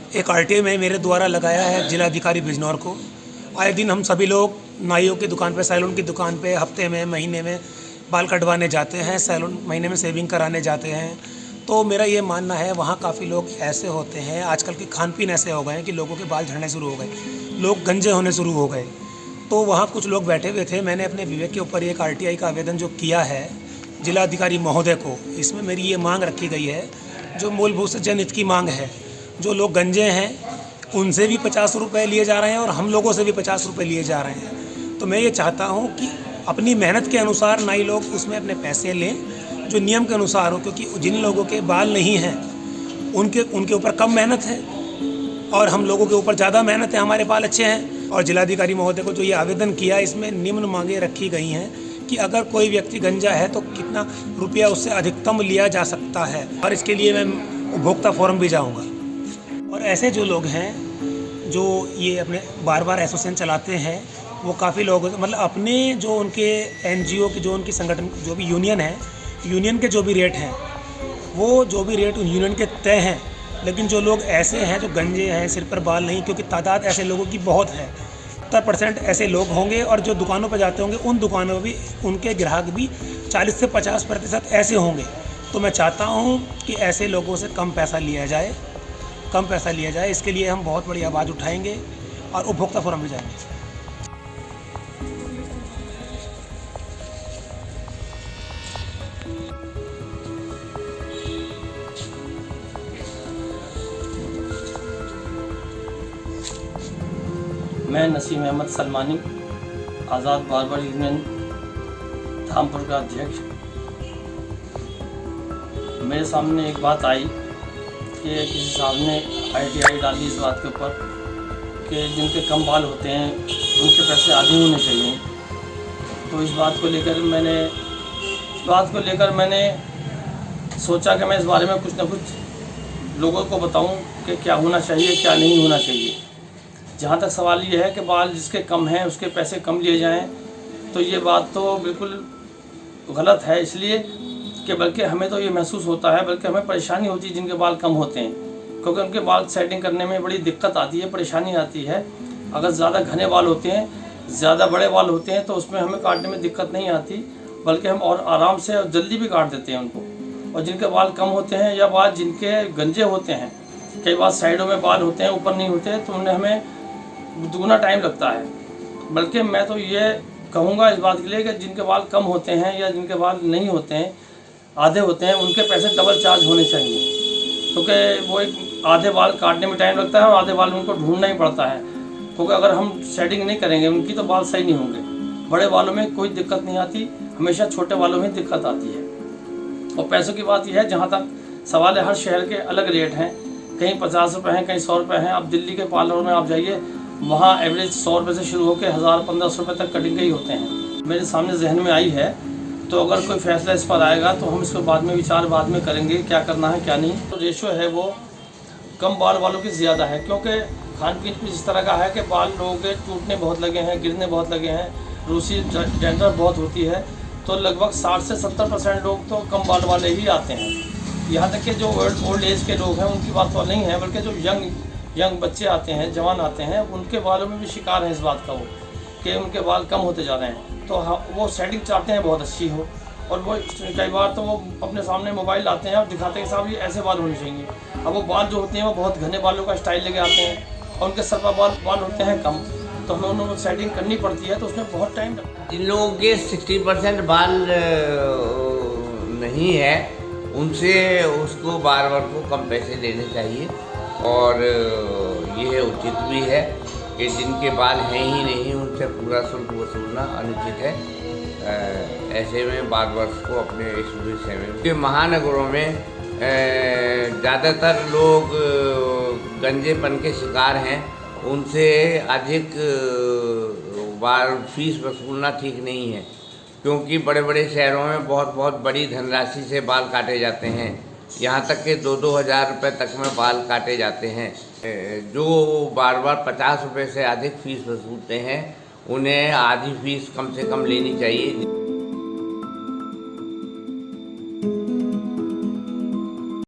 एक आरटीआई में मेरे द्वारा लगाया है जिलाधिकारी बिजनौर को। आए दिन हम सभी लोग नाइयों की दुकान पे, सैलून की दुकान पे हफ्ते में, महीने में बाल कटवाने जाते हैं, सैलून महीने में शेविंग कराने जाते हैं। तो मेरा ये मानना है वहाँ काफ़ी लोग ऐसे होते हैं, आजकल के खान पीन ऐसे हो गए हैं कि लोगों के बाल झड़ने शुरू हो गए, लोग गंजे होने शुरू हो गए। तो वहाँ कुछ लोग बैठे हुए थे। मैंने अपने विवेक के ऊपर एक आरटीआई का आवेदन जो किया है जिलाधिकारी महोदय को, इसमें मेरी ये मांग रखी गई है जो मूलभूत से जनहित की मांग है। जो लोग गंजे हैं उनसे भी 50 रुपये लिए जा रहे हैं और हम लोगों से भी 50 रुपये लिए जा रहे हैं। तो मैं ये चाहता हूँ कि अपनी मेहनत के अनुसार नाई लोग उसमें अपने पैसे लें जो नियम के अनुसार हो, क्योंकि जिन लोगों के बाल नहीं हैं उनके ऊपर कम मेहनत है और हम लोगों के ऊपर ज़्यादा मेहनत है, हमारे बाल अच्छे हैं। और जिलाधिकारी महोदय को जो ये आवेदन किया, इसमें निम्न मांगे रखी गई हैं कि अगर कोई व्यक्ति गंजा है तो कितना रुपया उससे अधिकतम लिया जा सकता है, और इसके लिए मैं उपभोक्ता फोरम भी जाऊँगा। और ऐसे जो लोग हैं जो ये अपने बार बार एसोसिएशन चलाते हैं, वो काफ़ी लोग मतलब अपने जो उनके एनजीओ की, जो उनकी संगठन, जो भी यूनियन है, यूनियन के जो भी रेट हैं वो जो भी रेट यूनियन के तय हैं। लेकिन जो लोग ऐसे हैं जो गंजे हैं, सिर पर बाल नहीं, क्योंकि तादाद ऐसे लोगों की बहुत है, 70% ऐसे लोग होंगे। और जो दुकानों पर जाते होंगे उन दुकानों में भी उनके ग्राहक भी 40 से 50% ऐसे होंगे। तो मैं चाहता हूँ कि ऐसे लोगों से कम पैसा लिया जाए, कम पैसा लिया जाए। इसके लिए हम बहुत बड़ी आवाज़ उठाएंगे और उपभोक्ता फोरम भी जाएंगे। मैं नसीम अहमद सलमानी, आज़ाद बार्बर यूनियन धामपुर का अध्यक्ष। मेरे सामने एक बात आई कि किसी साहब ने आरटीआई डाली इस बात के ऊपर कि जिनके कम बाल होते हैं उनके पैसे आधे होने चाहिए। तो इस बात को लेकर मैंने सोचा कि मैं इस बारे में कुछ ना कुछ लोगों को बताऊं कि क्या होना चाहिए, क्या नहीं होना चाहिए। जहाँ तक सवाल ये है कि बाल जिसके कम हैं उसके पैसे कम लिए जाएं, तो ये बात तो बिल्कुल गलत है। इसलिए कि बल्कि हमें तो ये महसूस होता है, बल्कि हमें परेशानी होती है जिनके बाल कम होते हैं, क्योंकि उनके बाल सेटिंग करने में बड़ी दिक्कत आती है, परेशानी आती है। अगर ज़्यादा घने बाल होते हैं, ज़्यादा बड़े बाल होते हैं तो उसमें हमें काटने में दिक्कत नहीं आती, बल्कि हम और आराम से और जल्दी भी काट देते हैं उनको। और जिनके बाल कम होते हैं या बाल जिनके गंजे होते हैं, कई बार साइडों में बाल होते हैं, ऊपर नहीं होते, तो उन्हें हमें दुगना टाइम लगता है। बल्कि मैं तो ये कहूँगा इस बात के लिए कि जिनके बाल कम होते हैं या जिनके बाल नहीं होते हैं, आधे होते हैं, उनके पैसे डबल चार्ज होने चाहिए। क्योंकि वो एक आधे बाल काटने में टाइम लगता है और आधे बाल उनको ढूंढना ही पड़ता है, क्योंकि अगर हम शेडिंग नहीं करेंगे उनकी तो बाल सही नहीं होंगे। बड़े बालों में कोई दिक्कत नहीं आती, हमेशा छोटे बालों में दिक्कत आती है। और पैसों की बात यह है, जहाँ तक सवाल है, हर शहर के अलग रेट हैं, कहीं 50 रुपये हैं, कहीं 100 रुपये हैं। अब दिल्ली के पार्लरों में आप जाइए, वहाँ एवरेज 100 रुपये से शुरू होकर 1000-1500 रुपये तक कटिंग के ही होते हैं। मेरे सामने जहन में आई है, तो अगर कोई फैसला इस पर आएगा तो हम इसको बाद में विचार बाद में करेंगे क्या करना है क्या नहीं। तो रेशो है वो कम बाल वालों की ज़्यादा है, क्योंकि खान पीन इस तरह का है कि बाल लोगों के टूटने बहुत लगे हैं, गिरने बहुत लगे हैं, रूसी डैंड्रफ बहुत होती है। तो लगभग 60 से 70% लोग तो कम बाल वाले ही आते हैं। यहाँ तक कि जो ओल्ड एज के लोग हैं उनकी बात तो नहीं है, बल्कि जो यंग बच्चे आते हैं, जवान आते हैं, उनके बालों में भी शिकार है इस बात का वो कि उनके बाल कम होते जा रहे हैं। तो वो सेटिंग चाहते हैं बहुत अच्छी हो, और वो कई बार तो वो अपने सामने मोबाइल लाते हैं और दिखाते हैं कि साहब ये ऐसे बाल होने चाहिए। अब वो बाल जो होते हैं वो बहुत घने बालों का स्टाइल लेके आते हैं और उनके सर पर बाल होते हैं कम, तो हमें उनको सेटिंग करनी पड़ती है, तो उसमें बहुत टाइम लगता है। जिन लोगों के 60% बाल नहीं है उनसे उसको बार्बर को कम पैसे लेने चाहिए, और यह उचित भी है कि जिनके बाल हैं ही नहीं उनसे पूरा शुल्क वसूलना अनुचित है। ऐसे में बार्बर्स को अपने इस विषय में, महानगरों में ज़्यादातर लोग गंजेपन के शिकार हैं, उनसे अधिक बार फीस वसूलना ठीक नहीं है, क्योंकि बड़े बड़े शहरों में बहुत बड़ी धनराशि से बाल काटे जाते हैं। यहाँ तक कि 2-2 हज़ार रुपये तक में बाल काटे जाते हैं। जो बार 50 रुपये से अधिक फ़ीस वसूलते हैं उन्हें आधी फीस कम से कम लेनी चाहिए।